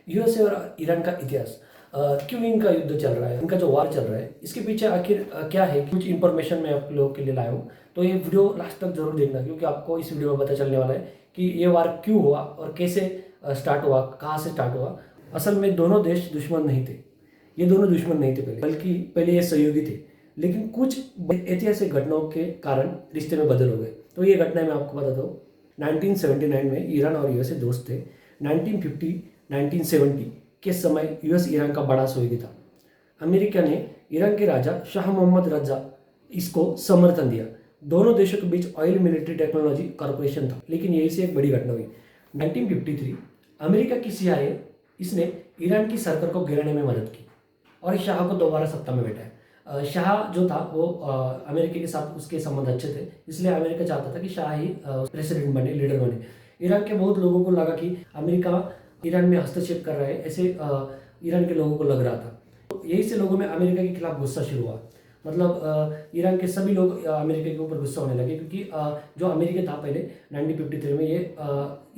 USA और Iran का इतिहास। क्यों इनका युद्ध चल रहा है, इनका जो वार चल रहा है, इसके पीछे आखिर क्या है, कुछ इन्फॉर्मेशन मैं आप लोगों के लिए लाया हूँ। तो ये वीडियो लास्ट तक जरूर देखना, क्योंकि आपको इस वीडियो में पता चलने वाला है कि ये वार क्यों हुआ और कैसे स्टार्ट हुआ, कहाँ से स्टार्ट हुआ। असल में दोनों देश दुश्मन नहीं थे, ये दोनों दुश्मन नहीं थे पहले, बल्कि पहले ये सहयोगी थे। लेकिन कुछ ऐतिहासिक घटनाओं के कारण रिश्ते में बदल हो गए। तो ये घटना मैं आपको बताता हूँ। 1979 में ईरान और यूएसए दोस्त थे। 1950-1970 के समय यूएस ईरान का बड़ा सहयोगी था। अमेरिका ने ईरान के राजा शाह मोहम्मद रजा इसको समर्थन दिया। दोनों देशों के बीच ऑयल मिलिट्री टेक्नोलॉजी कॉर्पोरेशन था। लेकिन यही से एक बड़ी घटना हुई। 1953 अमेरिका की CIA इसने ईरान की सरकार को गिराने में मदद की और शाह को दोबारा सत्ता में बैठाया। शाह जो था वो अमेरिका के साथ उसके संबंध अच्छे थे, इसलिए अमेरिका चाहता था कि शाह ही प्रेसिडेंट बने, लीडर बने। ईरान के बहुत लोगों को लगा कि अमेरिका ईरान में हस्तक्षेप कर रहा है, ऐसे ईरान के लोगों को लग रहा था। तो यही से लोगों में अमेरिका के खिलाफ गुस्सा शुरू हुआ। मतलब ईरान के सभी लोग अमेरिका के ऊपर गुस्सा होने लगे, क्योंकि जो अमेरिका था पहले 1953 में ये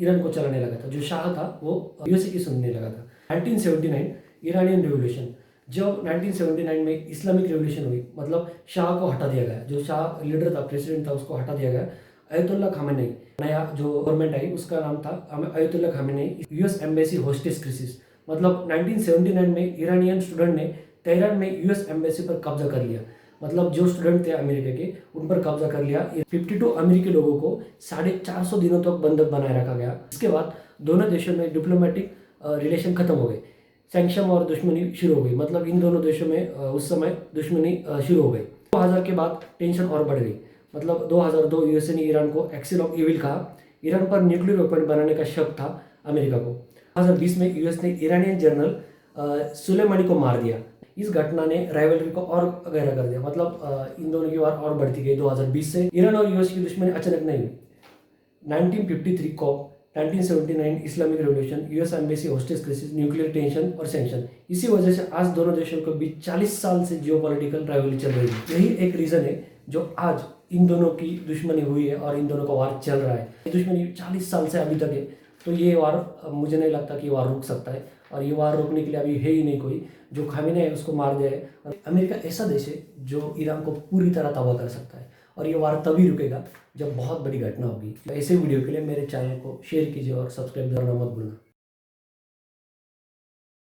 ईरान को चलाने लगा था। जो शाह था वो यूएसए की सुनने लगा था। 1979 ईरानियन रिवोल्यूशन। जब 1979 में इस्लामिक रिवोल्यूशन हुई, मतलब शाह को हटा दिया गया, जो शाह लीडर था, प्रेसिडेंट था, उसको हटा दिया गया। अयतुल्ला खामेनी, नया जो गवर्नमेंट आई उसका नाम था अयतुल्ला Khamenei. US embassy hostage crisis, मतलब 1979 में ईरानियन स्टूडेंट ने तेहरान में यूएस एम्बेसी पर कब्जा कर लिया। मतलब जो स्टूडेंट थे अमेरिका के, उन पर कब्जा कर लिया। 52 अमेरिकी लोगों को 450 दिनों तक बंधक बनाए रखा गया। इसके बाद दोनों देशों में डिप्लोमेटिक रिलेशन खत्म हो गए, सैंक्शन और दुश्मनी शुरू हो गई। मतलब इन दोनों देशों में उस समय दुश्मनी शुरू हो गई। 2000 के बाद टेंशन और बढ़ गई। मतलब 2002 यूएसए ने ईरान को एक्सिल ऑफ इविल कहा। ईरान पर न्यूक्लियर वेपन बनाने का शक था अमेरिका को। 2020 में यूएस ने ईरानियन जनरल सुलेमानी को मार दिया। इस घटना ने राइवलरी को और गहरा कर दिया। मतलब इन दोनों की वार और बढ़ती गई। 2020 से ईरान और यूएस की दुश्मनी अचानक नहीं हुई। 1953 coup, 1979 Islamic revolution, US embassy hostage crisis, nuclear tension और सैंक्शन। इसी वजह से आज दोनों देशों के बीच 40 साल से जियोपॉलिटिकल राइवलरी चल रही है। यही एक रीजन है जो आज इन दोनों की दुश्मनी हुई है और इन दोनों का वार चल रहा है। ये दुश्मनी 40 साल से अभी तक है। तो ये वार मुझे नहीं लगता कि ये वार रुक सकता है, और ये वार रोकने के लिए अभी है ही नहीं कोई। जो खामेनी है उसको मार दिया है। और अमेरिका ऐसा देश है जो ईरान को पूरी तरह तबाह कर सकता है, और ये वार तभी रुकेगा जब बहुत बड़ी घटना होगी। ऐसे वीडियो के लिए मेरे चैनल को शेयर कीजिए और सब्सक्राइब करना मत भूलना।